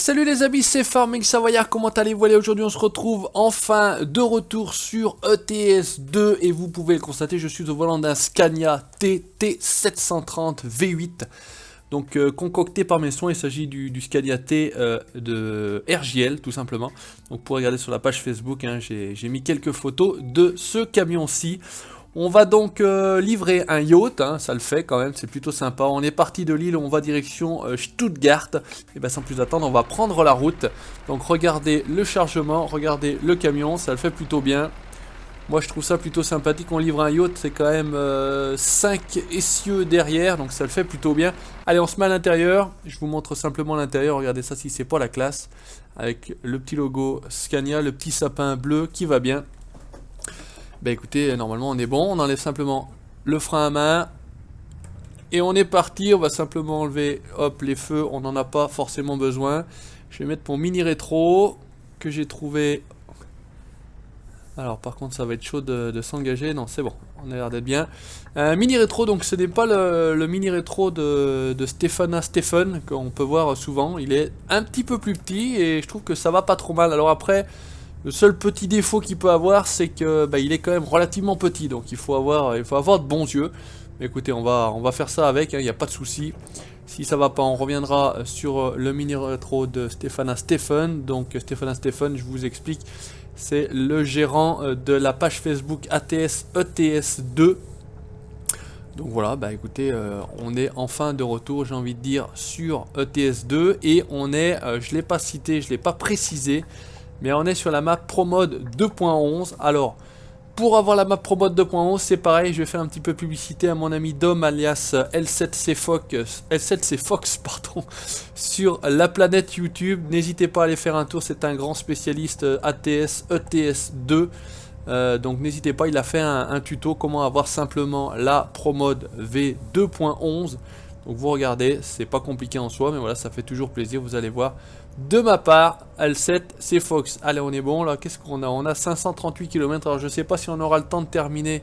Salut les amis, c'est Farming Savoyard, comment allez-vous? Allez, aujourd'hui on se retrouve enfin de retour sur ETS2 et vous pouvez le constater, je suis au volant d'un Scania TT730 V8 donc concocté par mes soins. Il s'agit du Scania T de RJL tout simplement. Donc pour regarder sur la page Facebook, hein, j'ai mis quelques photos de ce camion-ci. On va donc livrer un yacht, hein, ça le fait quand même, c'est plutôt sympa. On est parti de Lille, on va direction Stuttgart. Et bien sans plus attendre, on va prendre la route. Donc regardez le chargement, regardez le camion, ça le fait plutôt bien. Moi je trouve ça plutôt sympathique, on livre un yacht, c'est quand même 5 essieux derrière, donc ça le fait plutôt bien. Allez, on se met à l'intérieur, je vous montre simplement l'intérieur, regardez ça si c'est pas la classe. Avec le petit logo Scania, le petit sapin bleu qui va bien. Bah écoutez, normalement on est bon, on enlève simplement le frein à main et on est parti. On va simplement enlever, hop, les feux, on n'en a pas forcément besoin. Je vais mettre mon mini rétro que j'ai trouvé. Alors par contre ça va être chaud de s'engager, non c'est bon, on a l'air d'être bien. Mini rétro, donc ce n'est pas le mini rétro de Stéphana Stephen qu'on peut voir souvent. Il est un petit peu plus petit et je trouve que ça va pas trop mal. Alors après, le seul petit défaut qu'il peut avoir, c'est que il est quand même relativement petit, donc il faut avoir de bons yeux. Mais écoutez, on va faire ça avec, il n'y a pas de souci. Si ça va pas, on reviendra sur le mini rétro de Stéphana Stephen. Donc Stéphana Stephen, je vous explique, c'est le gérant de la page Facebook ATS ETS2. Donc voilà, écoutez, on est enfin de retour, j'ai envie de dire, sur ETS2 et on est, je l'ai pas cité, je l'ai pas précisé, mais on est sur la map ProMode 2.11. Alors, pour avoir la map ProMode 2.11, c'est pareil, je vais faire un petit peu publicité à mon ami Dom alias L7C Fox, pardon, sur la planète YouTube. N'hésitez pas à aller faire un tour, c'est un grand spécialiste ATS, ETS2. Donc n'hésitez pas, il a fait un tuto comment avoir simplement la ProMode V2.11. Donc vous regardez, c'est pas compliqué en soi, mais voilà, ça fait toujours plaisir, vous allez voir. De ma part, L7, c'est Fox. Allez, on est bon là, qu'est-ce qu'on a? On a 538 km, alors je sais pas si on aura le temps de terminer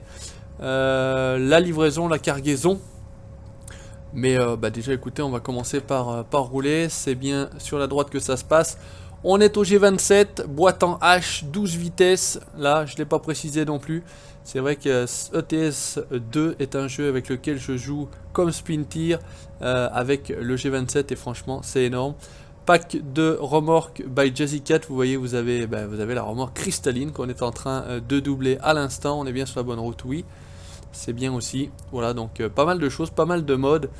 la livraison, la cargaison. Mais déjà écoutez, on va commencer par rouler, c'est bien sur la droite que ça se passe. On est au G27, boîte en H, 12 vitesses, là je ne l'ai pas précisé non plus. C'est vrai que ETS2 est un jeu avec lequel je joue comme Sprinter avec le G27 et franchement c'est énorme. Pack de remorque by Jazzy Cat, vous voyez, vous avez la remorque cristalline qu'on est en train de doubler à l'instant. On est bien sur la bonne route, oui, c'est bien aussi. Voilà, donc pas mal de choses, pas mal de modes.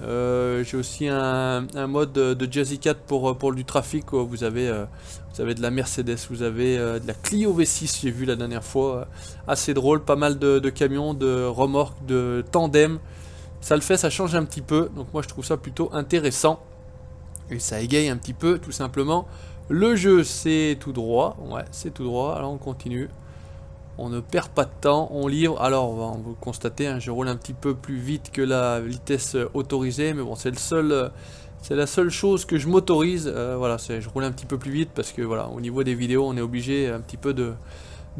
J'ai aussi un mode de Jazzy Cat pour du trafic. Vous avez de la Mercedes, vous avez de la Clio V6, j'ai vu la dernière fois, assez drôle, pas mal de camions, de remorques, de tandem. Ça le fait, ça change un petit peu, donc moi je trouve ça plutôt intéressant. Et ça égaye un petit peu, tout simplement. Le jeu, c'est tout droit, ouais, c'est tout droit, alors on continue. On ne perd pas de temps, on livre. Alors on va constater, hein, je roule un petit peu plus vite que la vitesse autorisée, mais bon, c'est la seule chose que je m'autorise. Voilà, je roule un petit peu plus vite parce que voilà, au niveau des vidéos, on est obligé un petit peu de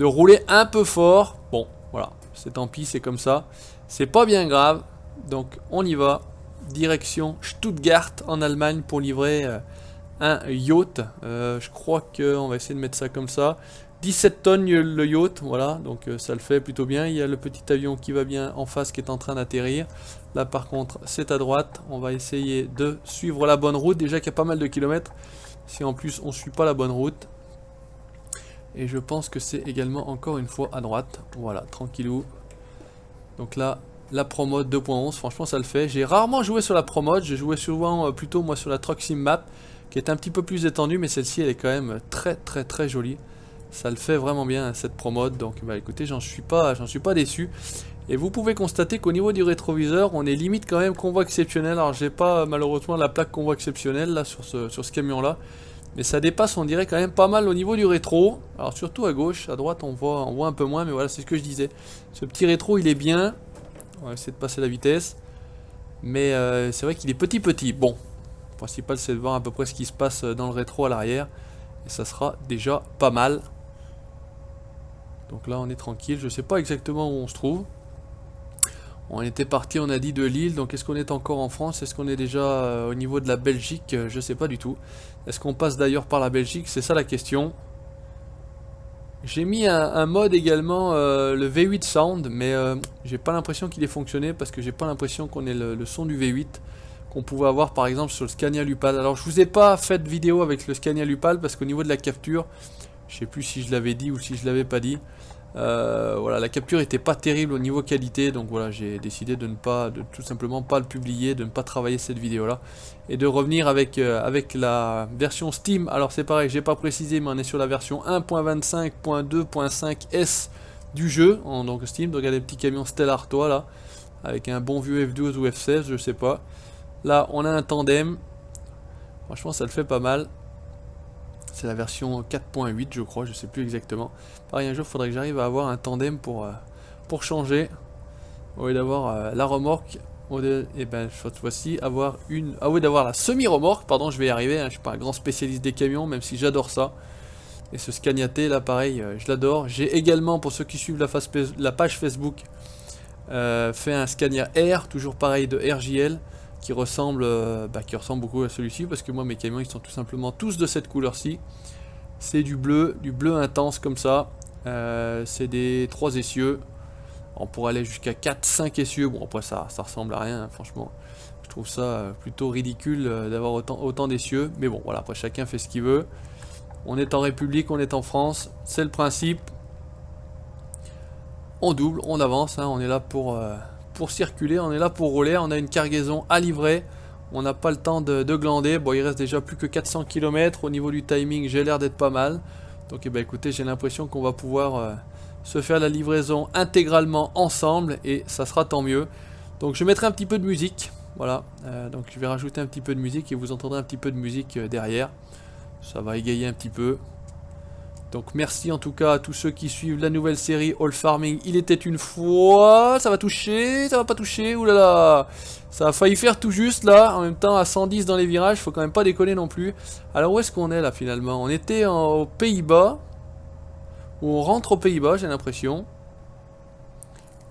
rouler un peu fort. Bon, voilà, c'est tant pis, c'est comme ça. C'est pas bien grave. Donc on y va. Direction Stuttgart en Allemagne pour livrer un yacht. Je crois qu'on va essayer de mettre ça comme ça. 17 tonnes le yacht, voilà, donc ça le fait plutôt bien. Il y a le petit avion qui va bien en face qui est en train d'atterrir. Là par contre c'est à droite, on va essayer de suivre la bonne route. Déjà qu'il y a pas mal de kilomètres, si en plus on suit pas la bonne route. Et je pense que c'est également encore une fois à droite, voilà, tranquillou. Donc là, la ProMode 2.11, franchement ça le fait. J'ai rarement joué sur la ProMode, j'ai joué souvent plutôt moi sur la Truck Sim Map, qui est un petit peu plus étendue, mais celle-ci elle est quand même très jolie. Ça le fait vraiment bien cette ProMode, donc écoutez, j'en suis pas déçu. Et vous pouvez constater qu'au niveau du rétroviseur, on est limite quand même convoi exceptionnel. Alors j'ai pas malheureusement la plaque convoi exceptionnel là sur ce camion là, mais ça dépasse, on dirait, quand même pas mal au niveau du rétro. Alors surtout à gauche, à droite on voit un peu moins, mais voilà, c'est ce que je disais. Ce petit rétro il est bien. On va essayer de passer la vitesse, mais c'est vrai qu'il est petit. Bon, le principal c'est de voir à peu près ce qui se passe dans le rétro à l'arrière, et ça sera déjà pas mal. Donc là on est tranquille, je sais pas exactement où on se trouve. On était parti, on a dit de Lille, donc est-ce qu'on est encore en France? Est-ce qu'on est déjà au niveau de la Belgique? Je sais pas du tout. Est-ce qu'on passe d'ailleurs par la Belgique? C'est ça la question. J'ai mis un mode également, le V8 Sound, mais j'ai pas l'impression qu'il ait fonctionné parce que j'ai pas l'impression qu'on ait le son du V8 qu'on pouvait avoir par exemple sur le Scania Lupal. Alors je vous ai pas fait de vidéo avec le Scania Lupal parce qu'au niveau de la capture, je sais plus si je l'avais dit ou si je l'avais pas dit. Voilà, la capture était pas terrible au niveau qualité, donc voilà, j'ai décidé de tout simplement pas le publier, de ne pas travailler cette vidéo là, et de revenir avec la version Steam. Alors c'est pareil, j'ai pas précisé, mais on est sur la version 1.25.2.5S du jeu, donc Steam. Donc il y a des petits camions Stellar toi là, avec un bon vieux F12 ou F16, je sais pas. Là on a un tandem, franchement ça le fait pas mal. C'est la version 4.8 je crois, je sais plus exactement. Pareil, un jour il faudrait que j'arrive à avoir un tandem pour changer. Au lieu d'avoir la remorque, et ben cette fois-ci avoir une. Ah oui, d'avoir la semi-remorque, pardon, je vais y arriver, hein, je suis pas un grand spécialiste des camions, même si j'adore ça. Et ce Scania T là pareil, je l'adore. J'ai également, pour ceux qui suivent la page Facebook, fait un Scania R, toujours pareil de RJL, qui ressemble beaucoup à celui-ci, parce que moi mes camions ils sont tout simplement tous de cette couleur-ci. C'est du bleu intense comme ça. C'est des 3 essieux. On pourrait aller jusqu'à 4-5 essieux. Bon après ça ressemble à rien, hein, franchement. Je trouve ça plutôt ridicule d'avoir autant d'essieux. Mais bon voilà, après chacun fait ce qu'il veut. On est en République, on est en France. C'est le principe. On double, on avance, hein, on est là pour circuler, on est là pour rouler. On a une cargaison à livrer. On n'a pas le temps de glander. Bon, il reste déjà plus que 400 km. Au niveau du timing, j'ai l'air d'être pas mal. Donc, eh ben, écoutez, j'ai l'impression qu'on va pouvoir se faire la livraison intégralement ensemble. Et ça sera tant mieux. Donc, je mettrai un petit peu de musique. Voilà. Donc, je vais rajouter un petit peu de musique et vous entendrez un petit peu de musique derrière. Ça va égayer un petit peu. Donc merci en tout cas à tous ceux qui suivent la nouvelle série All Farming. Il était une fois. Ça va toucher, ça va pas toucher. Oulala, ça a failli faire tout juste là. En même temps à 110 dans les virages, faut quand même pas déconner non plus. Alors où est-ce qu'on est là finalement? On était aux Pays-Bas. Ou on rentre aux Pays-Bas, j'ai l'impression.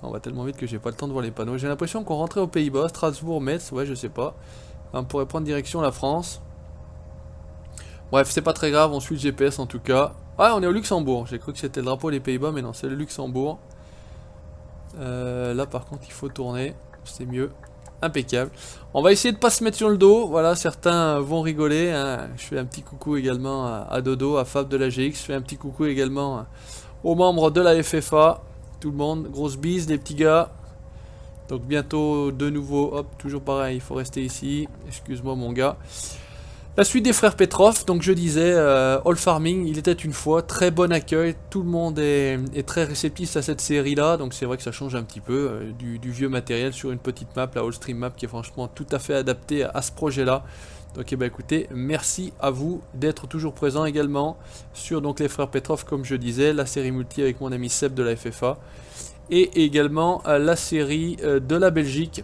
On va tellement vite que j'ai pas le temps de voir les panneaux. J'ai l'impression qu'on rentrait aux Pays-Bas, Strasbourg, Metz, ouais je sais pas. On pourrait prendre direction la France. Bref, c'est pas très grave, on suit le GPS en tout cas. Ah, on est au Luxembourg. J'ai cru que c'était le drapeau des Pays-Bas, mais non, c'est le Luxembourg. Là, par contre, il faut tourner. C'est mieux. Impeccable. On va essayer de pas se mettre sur le dos. Voilà, certains vont rigoler. Hein. Je fais un petit coucou également à Dodo, à Fab de la GX. Je fais un petit coucou également aux membres de la FFA. Tout le monde. Grosse bise, les petits gars. Donc, bientôt, de nouveau. Hop, toujours pareil. Il faut rester ici. Excuse-moi, mon gars. La suite des frères Petrov, donc je disais, All Farming, il était une fois, très bon accueil, tout le monde est très réceptif à cette série là, donc c'est vrai que ça change un petit peu du vieux matériel sur une petite map, la All Stream Map qui est franchement tout à fait adaptée à ce projet là. Donc eh ben, écoutez, merci à vous d'être toujours présent également sur donc les frères Petrov comme je disais, la série multi avec mon ami Seb de la FFA, et également la série de la Belgique,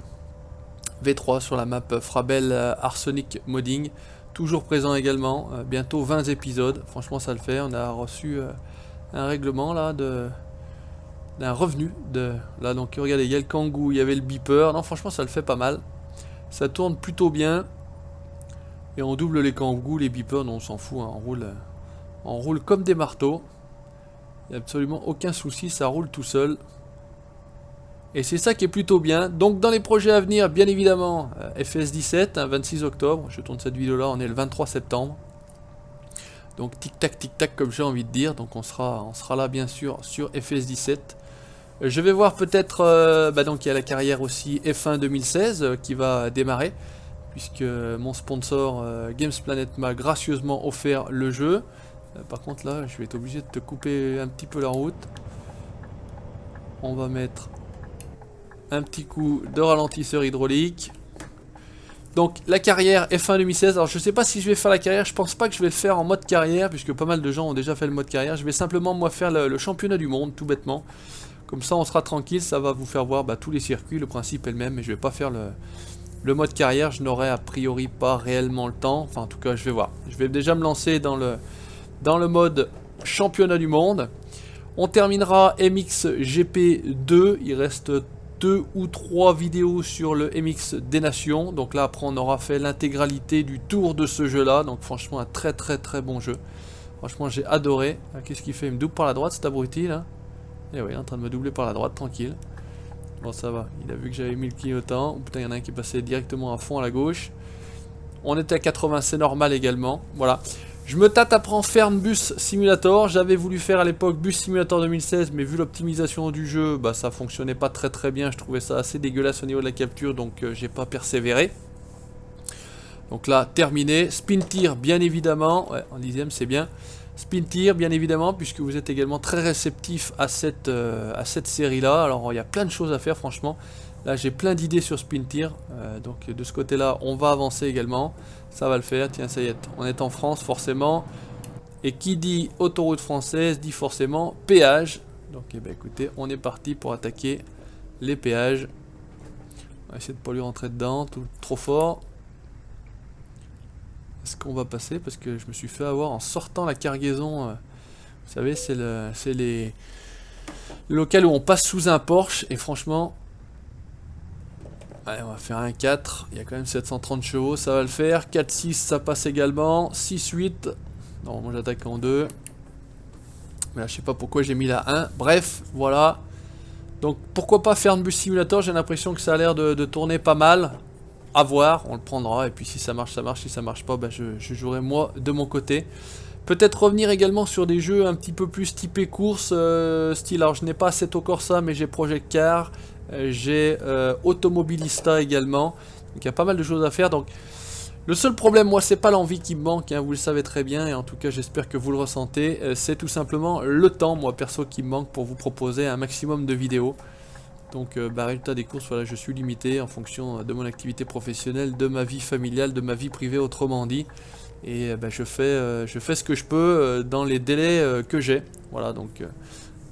V3 sur la map Frabel Arsenic Modding. Toujours présent également, bientôt 20 épisodes, franchement ça le fait, on a reçu un règlement là d'un revenu là, donc regardez, il y a le Kangoo, il y avait le beeper, non franchement ça le fait pas mal, ça tourne plutôt bien, et on double les Kangoo, les beepers, non on s'en fout, hein, on roule comme des marteaux, il n'y a absolument aucun souci, ça roule tout seul. Et c'est ça qui est plutôt bien. Donc dans les projets à venir, bien évidemment, FS17, 26 octobre. Je tourne cette vidéo là, on est le 23 septembre. Donc tic tac comme j'ai envie de dire. Donc on sera là bien sûr sur FS17. Je vais voir peut-être, donc il y a la carrière aussi F1 2016 qui va démarrer. Puisque mon sponsor Games Planet m'a gracieusement offert le jeu. Par contre là, je vais être obligé de te couper un petit peu la route. On va mettre un petit coup de ralentisseur hydraulique. Donc la carrière F1 2016, alors je sais pas si je vais faire la carrière, je pense pas que je vais le faire en mode carrière, puisque pas mal de gens ont déjà fait le mode carrière. Je vais simplement moi faire le championnat du monde, tout bêtement. Comme ça on sera tranquille, ça va vous faire voir tous les circuits, le principe est le même, mais je vais pas faire le mode carrière, je n'aurai a priori pas réellement le temps, enfin en tout cas je vais voir. Je vais déjà me lancer dans le mode championnat du monde. On terminera MXGP 2, il reste 2 ou 3 vidéos sur le MX des Nations. Donc là après on aura fait l'intégralité du tour de ce jeu là. Donc franchement un très bon jeu. Franchement j'ai adoré. Qu'est-ce qu'il fait? Il me double par la droite cet abruti là. Et oui, en train de me doubler par la droite, tranquille. Bon ça va, il a vu que j'avais mis le clignotant. Oh putain, il y en a un qui est passé directement à fond à la gauche. On était à 80, c'est normal également. Voilà. Je me tâte après en faire un Bus Simulator. J'avais voulu faire à l'époque Bus Simulator 2016, mais vu l'optimisation du jeu, bah ça fonctionnait pas très bien. Je trouvais ça assez dégueulasse au niveau de la capture, donc j'ai pas persévéré. Donc là, terminé. Spin Tir, bien évidemment. Ouais, en 10ème, c'est bien. Spin Tir, bien évidemment, puisque vous êtes également très réceptif à cette série-là. Alors, il y a plein de choses à faire, franchement. Là, j'ai plein d'idées sur Spin Tir. Donc, de ce côté-là, on va avancer également. Ça va le faire. Tiens, ça y est, on est en France, forcément. Et qui dit autoroute française, dit forcément péage. Donc, eh ben, écoutez, on est parti pour attaquer les péages. On va essayer de ne pas lui rentrer dedans, trop fort. Est-ce qu'on va passer? Parce que je me suis fait avoir en sortant la cargaison. Vous savez, c'est le local où on passe sous un Porsche. Et franchement, allez, on va faire un 4. Il y a quand même 730 chevaux, ça va le faire. 4-6, ça passe également. 6-8. Non, moi j'attaque en 2. Mais là, je sais pas pourquoi j'ai mis la 1. Bref, voilà. Donc, pourquoi pas faire un Bus Simulator? J'ai l'impression que ça a l'air de tourner pas mal. À voir, on le prendra, et puis si ça marche, ça marche, si ça marche pas, bah je jouerai moi de mon côté. Peut-être revenir également sur des jeux un petit peu plus typés course, style, alors je n'ai pas Assetto Corsa, mais j'ai Project Car, j'ai Automobilista également, donc il y a pas mal de choses à faire. Donc le seul problème, moi, c'est pas l'envie qui me manque, hein, vous le savez très bien, et en tout cas j'espère que vous le ressentez, c'est tout simplement le temps, moi perso, qui me manque pour vous proposer un maximum de vidéos. Donc résultat des courses, voilà, je suis limité en fonction de mon activité professionnelle, de ma vie familiale, de ma vie privée autrement dit. Et je fais ce que je peux dans les délais que j'ai. Voilà, donc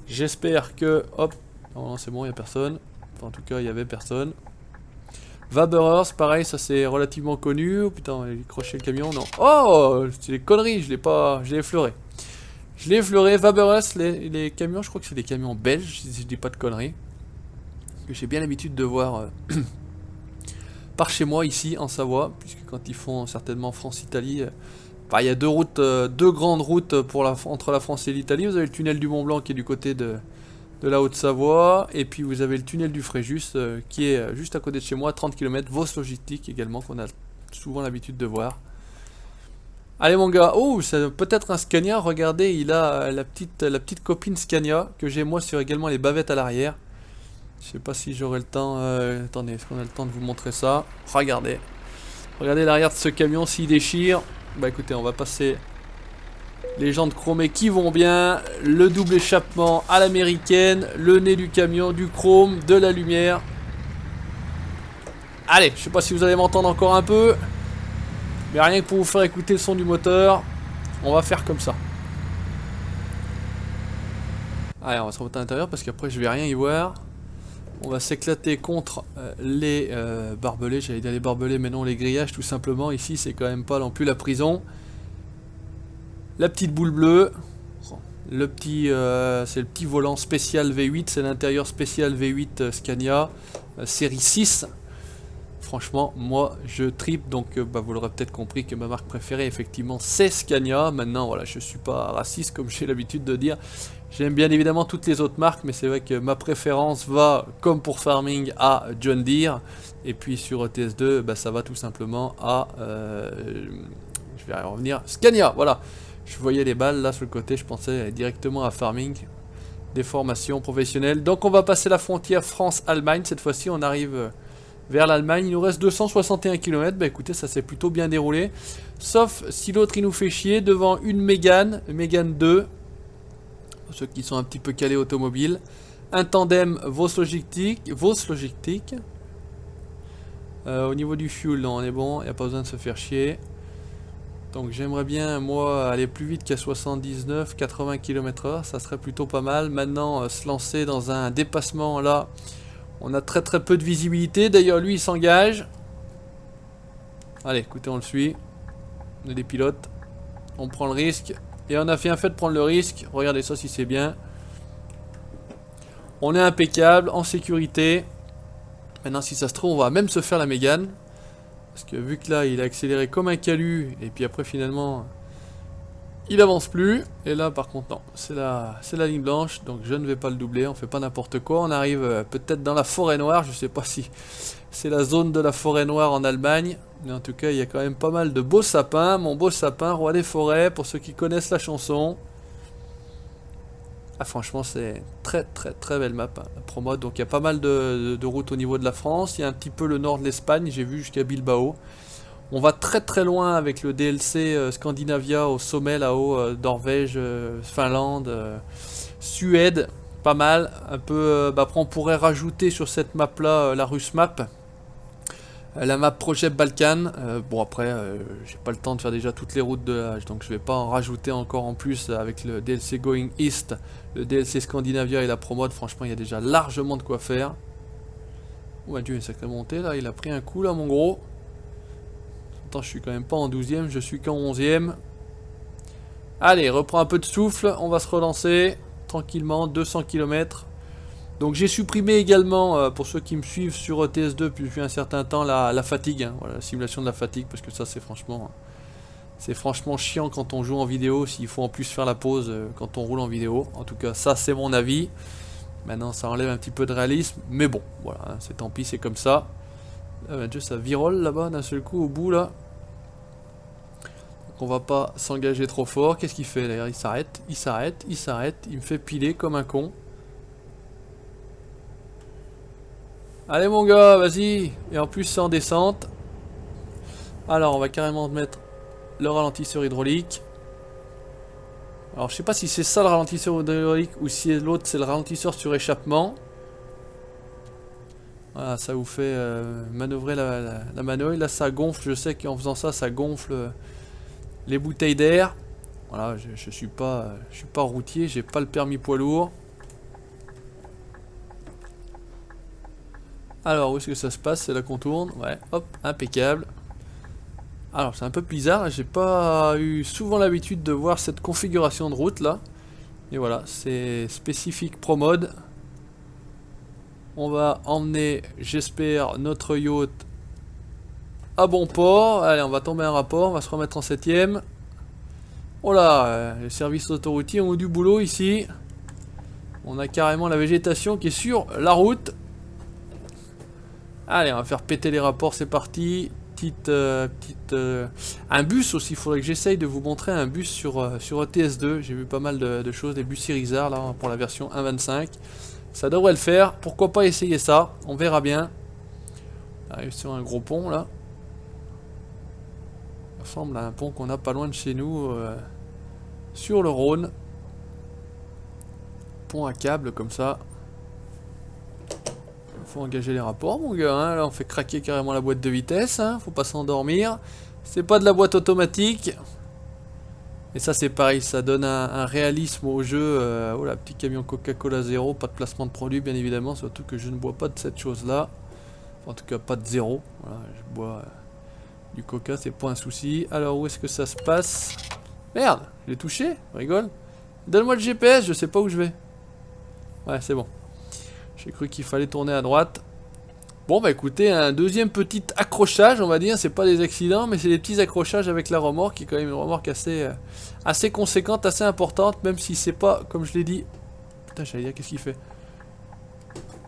j'espère que... Hop, non, c'est bon, il n'y a personne. Enfin, en tout cas, il n'y avait personne. Vaberers, pareil, ça c'est relativement connu. Oh putain, il a croché le camion, non. Oh, c'est des conneries, je l'ai effleuré. Je l'ai effleuré, Vaberers, les camions, je crois que c'est des camions belges, si je dis pas de conneries. Que j'ai bien l'habitude de voir par chez moi ici en Savoie, puisque quand ils font certainement France-Italie, il y a deux grandes routes entre la France et l'Italie. Vous avez le tunnel du Mont Blanc qui est du côté de la Haute-Savoie, et puis vous avez le tunnel du Fréjus qui est juste à côté de chez moi, 30 km, Vos Logistique également, qu'on a souvent l'habitude de voir. Allez mon gars, oh c'est peut-être un Scania, regardez, il a la petite copine Scania, que j'ai moi sur également les bavettes à l'arrière. Je sais pas si j'aurai le temps. Attendez, est-ce qu'on a le temps de vous montrer ça? Regardez. Regardez l'arrière de ce camion s'il déchire. Bah écoutez, on va passer les jantes chromées qui vont bien. Le double échappement à l'américaine. Le nez du camion, du chrome, de la lumière. Allez, je sais pas si vous allez m'entendre encore un peu. Mais rien que pour vous faire écouter le son du moteur, on va faire comme ça. Allez, on va se remettre à l'intérieur parce qu'après je vais rien y voir. On va s'éclater contre les barbelés, j'allais dire les barbelés mais non les grillages tout simplement, ici c'est quand même pas non plus la prison. La petite boule bleue, le petit, c'est le petit volant spécial V8, c'est l'intérieur spécial V8 Scania, série 6. Franchement moi je tripe, donc vous l'aurez peut-être compris que ma marque préférée effectivement c'est Scania. Maintenant voilà, je suis pas raciste comme j'ai l'habitude de dire. J'aime bien évidemment toutes les autres marques, mais c'est vrai que ma préférence va, comme pour Farming, à John Deere. Et puis sur ETS2, ça va tout simplement à... je vais y revenir. Scania, voilà. Je voyais les balles là sur le côté, je pensais directement à Farming. Des formations professionnelles. Donc on va passer la frontière France-Allemagne. Cette fois-ci, on arrive vers l'Allemagne. Il nous reste 261 km. Bah écoutez, ça s'est plutôt bien déroulé. Sauf si l'autre il nous fait chier devant une Mégane 2. Ceux qui sont un petit peu calés automobile. Un tandem Vos Logistique. Au niveau du fuel, non, on est bon, il n'y a pas besoin de se faire chier. Donc j'aimerais bien, moi, aller plus vite qu'à 79-80 km/h, ça serait plutôt pas mal. Maintenant, se lancer dans un dépassement, là, on a très peu de visibilité. D'ailleurs, lui, il s'engage. Allez, écoutez, on le suit. On est des pilotes. On prend le risque. Et on a bien fait de prendre le risque. Regardez ça si c'est bien. On est impeccable, en sécurité. Maintenant, si ça se trouve, on va même se faire la Mégane. Parce que vu que là, il a accéléré comme un calu, et puis après, finalement, il avance plus. Et là, par contre, non. C'est la ligne blanche, donc je ne vais pas le doubler. On fait pas n'importe quoi. On arrive peut-être dans la forêt noire. Je sais pas si c'est la zone de la forêt noire en Allemagne. Mais en tout cas, il y a quand même pas mal de beaux sapins. Mon beau sapin, roi des forêts, pour ceux qui connaissent la chanson. Ah, franchement, c'est très très très belle map, hein, la Promode. Donc il y a pas mal de routes au niveau de la France. Il y a un petit peu le nord de l'Espagne, j'ai vu jusqu'à Bilbao. On va très très loin avec le DLC Scandinavia au sommet là-haut, Norvège, Finlande, Suède, pas mal. Un peu, après on pourrait rajouter sur cette map là la Russe Map. La map Project Balkan, bon après j'ai pas le temps de faire déjà toutes les routes de l'âge, donc je vais pas en rajouter encore en plus avec le DLC Going East, le DLC Scandinavia et la Promode. Franchement il y a déjà largement de quoi faire. Oh mon dieu, une sacrée montée là, il a pris un coup là mon gros. Attends, je suis quand même pas en 12ème, je suis qu'en 11ème. Allez, reprends un peu de souffle, on va se relancer tranquillement, 200 km. Donc j'ai supprimé également, pour ceux qui me suivent sur ETS2 depuis un certain temps, la fatigue, hein, voilà, la simulation de la fatigue, parce que ça c'est franchement chiant quand on joue en vidéo, s'il faut en plus faire la pause quand on roule en vidéo. En tout cas ça c'est mon avis. Maintenant ça enlève un petit peu de réalisme, mais bon, voilà, hein, c'est tant pis, c'est comme ça. Dieu, ça virole là-bas d'un seul coup au bout là. Donc on va pas s'engager trop fort. Qu'est-ce qu'il fait d'ailleurs? Il s'arrête, il s'arrête, il s'arrête, il me fait piler comme un con. Allez mon gars, vas-y. Et en plus c'est en descente. Alors on va carrément mettre le ralentisseur hydraulique. Alors je sais pas si c'est ça le ralentisseur hydraulique ou si l'autre c'est le ralentisseur sur échappement. Voilà, ça vous fait manœuvrer la manœuvre. Là ça gonfle, je sais qu'en faisant ça, ça gonfle les bouteilles d'air. Voilà, je suis pas routier, j'ai pas le permis poids lourd. Alors, où est-ce que ça se passe? C'est là qu'on tourne. Ouais, hop, impeccable. Alors, c'est un peu bizarre. J'ai pas eu souvent l'habitude de voir cette configuration de route là. Et voilà, c'est spécifique Promode. On va emmener, j'espère, notre yacht à bon port. Allez, on va tomber un rapport. On va se remettre en 7ème. Oh là, les services autoroutiers ont eu du boulot ici. On a carrément la végétation qui est sur la route. Allez, on va faire péter les rapports, c'est parti. Un bus aussi, il faudrait que j'essaye de vous montrer un bus sur ETS2. J'ai vu pas mal de choses, des bus Irizar là pour la version 1.25. Ça devrait le faire, pourquoi pas essayer ça, on verra bien. On arrive sur un gros pont là. Ça ressemble à un pont qu'on a pas loin de chez nous, sur le Rhône. Pont à câble comme ça. Faut engager les rapports mon gars, hein. Là on fait craquer carrément la boîte de vitesse, hein. Faut pas s'endormir. C'est pas de la boîte automatique. Et ça c'est pareil, ça donne un réalisme au jeu. Oh là, petit camion Coca-Cola zéro, pas de placement de produit bien évidemment, surtout que je ne bois pas de cette chose là. Enfin, en tout cas pas de zéro. Voilà, je bois du coca, c'est pas un souci. Alors où est-ce que ça se passe? Merde, je l'ai touché, rigole. Donne-moi le GPS, je sais pas où je vais. Ouais, c'est bon. J'ai cru qu'il fallait tourner à droite. Bon bah écoutez, un deuxième petit accrochage on va dire, c'est pas des accidents mais c'est des petits accrochages avec la remorque qui est quand même une remorque assez conséquente, assez importante, même si c'est pas, comme je l'ai dit... Putain j'allais dire qu'est-ce qu'il fait.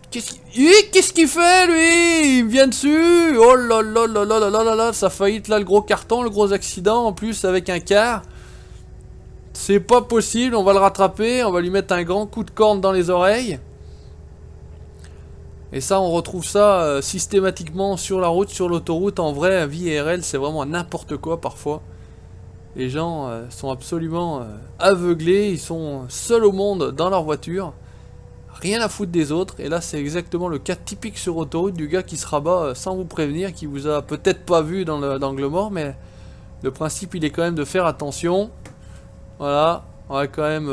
Qu'est-ce qu'il fait lui? Il me vient dessus. Oh là là là là là là là là, ça a failli être là le gros carton, le gros accident en plus avec un car. C'est pas possible, on va le rattraper, on va lui mettre un grand coup de corne dans les oreilles. Et ça, on retrouve ça systématiquement sur la route, sur l'autoroute. En vrai, vie IRL, c'est vraiment n'importe quoi parfois. Les gens sont absolument aveuglés, ils sont seuls au monde dans leur voiture. Rien à foutre des autres. Et là, c'est exactement le cas typique sur autoroute du gars qui se rabat sans vous prévenir, qui vous a peut-être pas vu dans l'angle mort, mais le principe, il est quand même de faire attention. Voilà, on va quand même...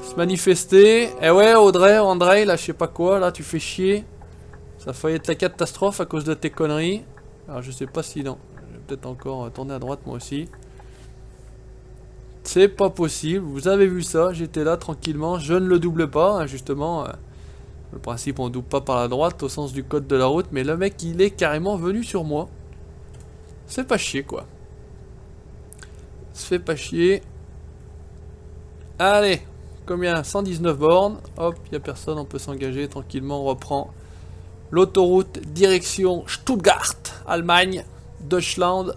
se manifester. Eh ouais André, là je sais pas quoi, là tu fais chier. Ça a failli être la catastrophe à cause de tes conneries. Alors je sais pas si non. Je vais peut-être encore tourner à droite moi aussi. C'est pas possible, vous avez vu ça, j'étais là tranquillement, je ne le double pas, hein, justement. Le principe, on double pas par la droite au sens du code de la route, mais le mec, il est carrément venu sur moi. C'est pas chier, quoi. Se fait pas chier. Allez, combien? 119 bornes. Hop, il n'y a personne, on peut s'engager tranquillement. On reprend l'autoroute direction Stuttgart, Allemagne, Deutschland.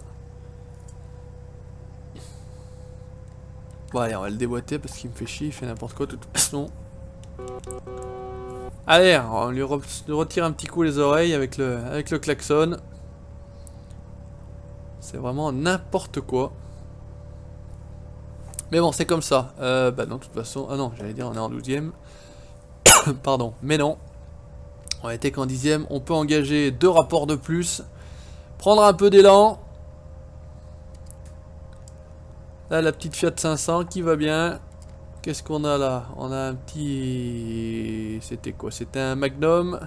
Bon, allez, on va le déboîter parce qu'il me fait chier, il fait n'importe quoi de toute façon. Allez, on lui retire un petit coup les oreilles avec le klaxon. C'est vraiment n'importe quoi. Mais bon, c'est comme ça. Bah non, de toute façon... Ah non, j'allais dire on est en 12ème. Pardon, mais non. On était qu'en 10ème. On peut engager 2 rapports de plus. Prendre un peu d'élan. Là, la petite Fiat 500 qui va bien. Qu'est-ce qu'on a là? On a un petit... C'était quoi? C'était un Magnum.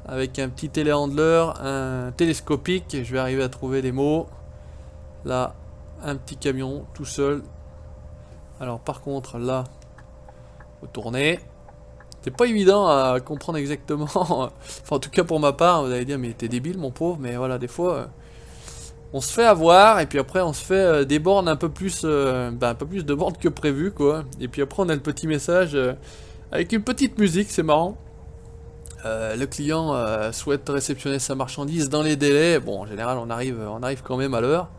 Avec un petit téléhandler. Un télescopique. Je vais arriver à trouver les mots. Là, un petit camion tout seul. Alors par contre là, faut tourner. C'est pas évident à comprendre exactement. Enfin en tout cas pour ma part, vous allez dire mais t'es débile mon pauvre. Mais voilà, des fois on se fait avoir et puis après on se fait des bornes un peu plus un peu plus de bornes que prévu quoi. Et puis après on a le petit message avec une petite musique, c'est marrant. Le client souhaite réceptionner sa marchandise dans les délais. Bon en général on arrive quand même à l'heure.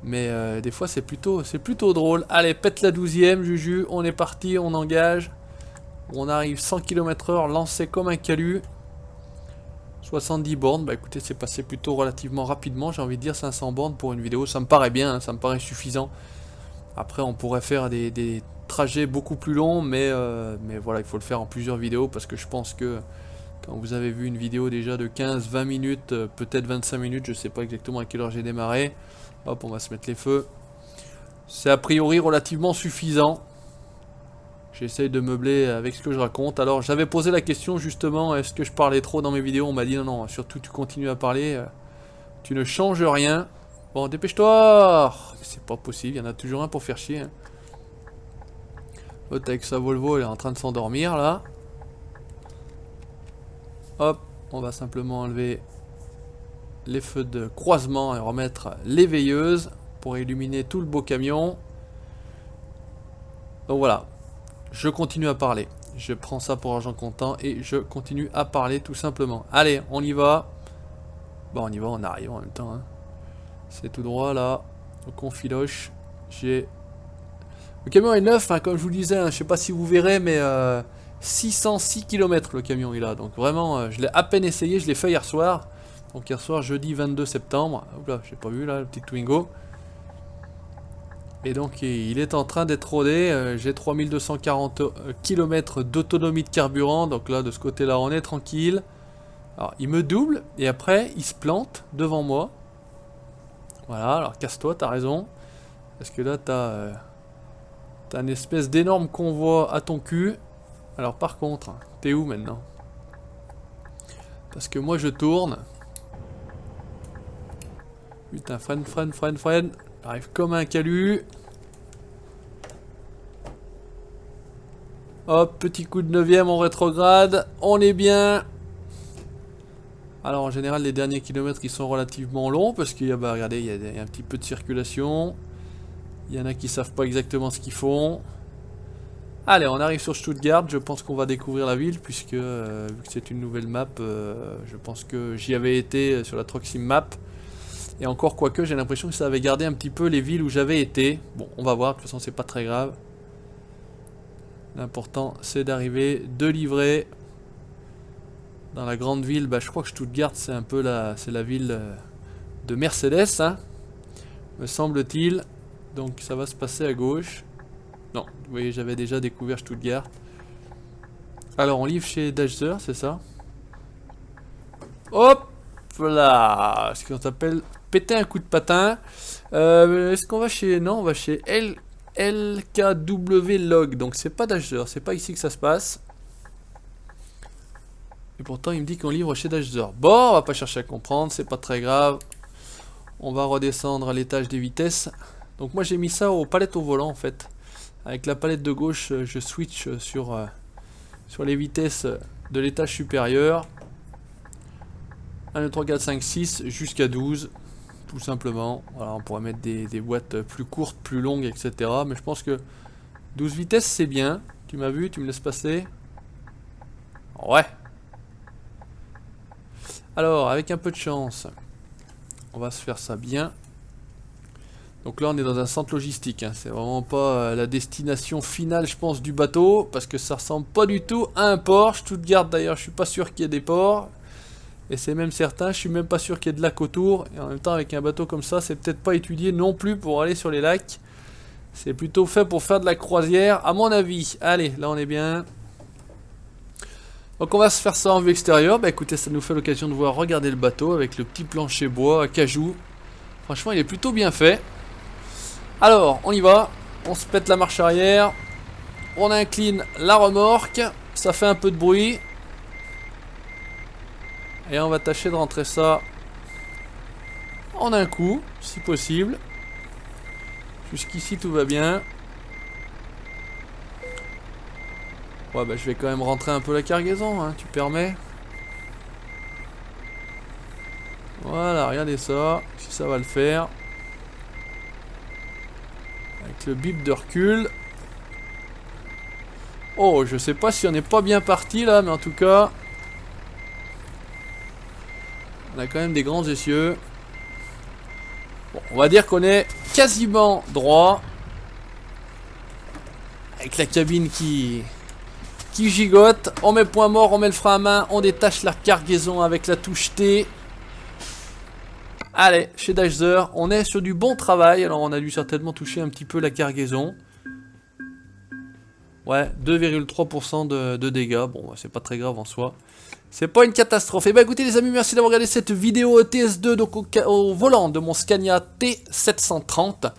Mais des fois c'est plutôt drôle. Allez, pète la 12ème, Juju, on est parti, on engage. On arrive 100 km/h, lancé comme un calu. 70 bornes, bah écoutez, c'est passé plutôt relativement rapidement, j'ai envie de dire 500 bornes pour une vidéo, ça me paraît bien, hein, ça me paraît suffisant. Après on pourrait faire des trajets beaucoup plus longs, mais voilà, il faut le faire en plusieurs vidéos parce que je pense que quand vous avez vu une vidéo déjà de 15-20 minutes, peut-être 25 minutes, je sais pas exactement à quelle heure j'ai démarré. Hop, on va se mettre les feux. C'est a priori relativement suffisant. J'essaye de meubler avec ce que je raconte. Alors, j'avais posé la question justement, est-ce que je parlais trop dans mes vidéos? On m'a dit non, non, surtout tu continues à parler. Tu ne changes rien. Bon, dépêche-toi! C'est pas possible, il y en a toujours un pour faire chier. Hein. L'autre avec sa Volvo, elle est en train de s'endormir là. Hop, on va simplement enlever les feux de croisement et remettre les veilleuses pour illuminer tout le beau camion. Donc voilà, je continue à parler. Je prends ça pour argent comptant et je continue à parler tout simplement. Allez, on y va. Bon, on y va, on arrive en même temps. Hein. C'est tout droit là. Donc on filoche. Le camion est neuf, hein, comme je vous le disais. Hein, je sais pas si vous verrez, mais 606 km le camion il a. Donc vraiment, je l'ai à peine essayé. Je l'ai fait hier soir. Donc hier soir, jeudi 22 septembre. Oula, j'ai pas vu là, le petit Twingo. Et donc il est en train d'être rodé. J'ai 3240 km d'autonomie de carburant. Donc là, de ce côté-là, on est tranquille. Alors, il me double. Et après, il se plante devant moi. Voilà, alors casse-toi, t'as raison. Parce que là, t'as une espèce d'énorme convoi à ton cul. Alors par contre, t'es où maintenant? Parce que moi, je tourne. Putain, freine. Arrive comme un calu. Hop, petit coup de 9ème, on rétrograde. On est bien. Alors en général, les derniers kilomètres, ils sont relativement longs. Parce qu'il y a, bah, regardez, il y a un petit peu de circulation. Il y en a qui savent pas exactement ce qu'ils font. Allez, on arrive sur Stuttgart. Je pense qu'on va découvrir la ville. Puisque, vu que c'est une nouvelle map, je pense que j'y avais été sur la Troxim Map. Et encore quoique j'ai l'impression que ça avait gardé un petit peu les villes où j'avais été. Bon, on va voir, de toute façon c'est pas très grave. L'important c'est d'arriver, de livrer. Dans la grande ville, bah, je crois que Stuttgart c'est un peu la ville de Mercedes, hein, me semble-t-il. Donc ça va se passer à gauche. Non, vous voyez j'avais déjà découvert Stuttgart. Alors on livre chez Daimler, c'est ça? Hop! Voilà, ce qu'on s'appelle péter un coup de patin. Est-ce qu'on va chez... Non, on va chez LKW Log. Donc c'est pas Daimler, c'est pas ici que ça se passe. Et pourtant il me dit qu'on livre chez Daimler. Bon, on va pas chercher à comprendre, c'est pas très grave. On va redescendre à l'étage des vitesses. Donc moi j'ai mis ça aux palettes au volant en fait. Avec la palette de gauche, je switch sur les vitesses de l'étage supérieur. 1, 2, 3, 4, 5, 6 jusqu'à 12. Tout simplement. Voilà, on pourrait mettre des boîtes plus courtes, plus longues, etc. Mais je pense que 12 vitesses c'est bien. Tu m'as vu, tu me laisses passer. Ouais. Alors, avec un peu de chance, on va se faire ça bien. Donc là, on est dans un centre logistique. Hein. C'est vraiment pas la destination finale, je pense, du bateau. Parce que ça ressemble pas du tout à un port. Stuttgart, d'ailleurs, je suis pas sûr qu'il y ait des ports. Et c'est même certain, je suis même pas sûr qu'il y ait de lac autour. Et en même temps, avec un bateau comme ça, c'est peut-être pas étudié non plus pour aller sur les lacs. C'est plutôt fait pour faire de la croisière, à mon avis. Allez, là, on est bien. Donc on va se faire ça en vue extérieure. Bah écoutez, ça nous fait l'occasion de voir regarder le bateau avec le petit plancher bois à cajou. Franchement, il est plutôt bien fait. Alors, on y va. On se pète la marche arrière. On incline la remorque. Ça fait un peu de bruit. Et on va tâcher de rentrer ça en un coup, si possible. Jusqu'ici, tout va bien. Ouais, bah je vais quand même rentrer un peu la cargaison, hein, tu permets. Voilà, regardez ça, si ça va le faire. Avec le bip de recul. Oh, je sais pas si on n'est pas bien parti là, mais en tout cas... On a quand même des grands essieux. Bon, on va dire qu'on est quasiment droit. Avec la cabine qui gigote. On met le point mort, on met le frein à main, on détache la cargaison avec la touche T. Allez, chez Dachtzer, on est sur du bon travail. Alors on a dû certainement toucher un petit peu la cargaison. Ouais, 2,3% de dégâts. Bon, c'est pas très grave en soi. C'est pas une catastrophe. Et bah écoutez les amis, merci d'avoir regardé cette vidéo ETS2 donc au volant de mon Scania T730.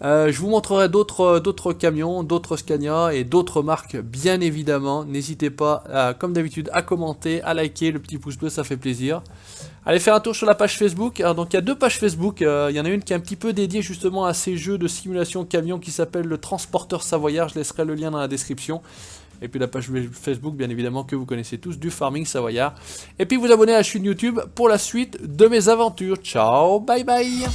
Je vous montrerai d'autres camions, d'autres Scania et d'autres marques bien évidemment. N'hésitez pas, comme d'habitude, à commenter, à liker, le petit pouce bleu, ça fait plaisir. Allez faire un tour sur la page Facebook. Alors, donc il y a deux pages Facebook. Il y en a une qui est un petit peu dédiée justement à ces jeux de simulation camion qui s'appelle le Transporteur Savoyard. Je laisserai le lien dans la description. Et puis la page Facebook, bien évidemment, que vous connaissez tous, du Farming Savoyard. Et puis vous abonnez à la chaîne YouTube pour la suite de mes aventures. Ciao, bye bye.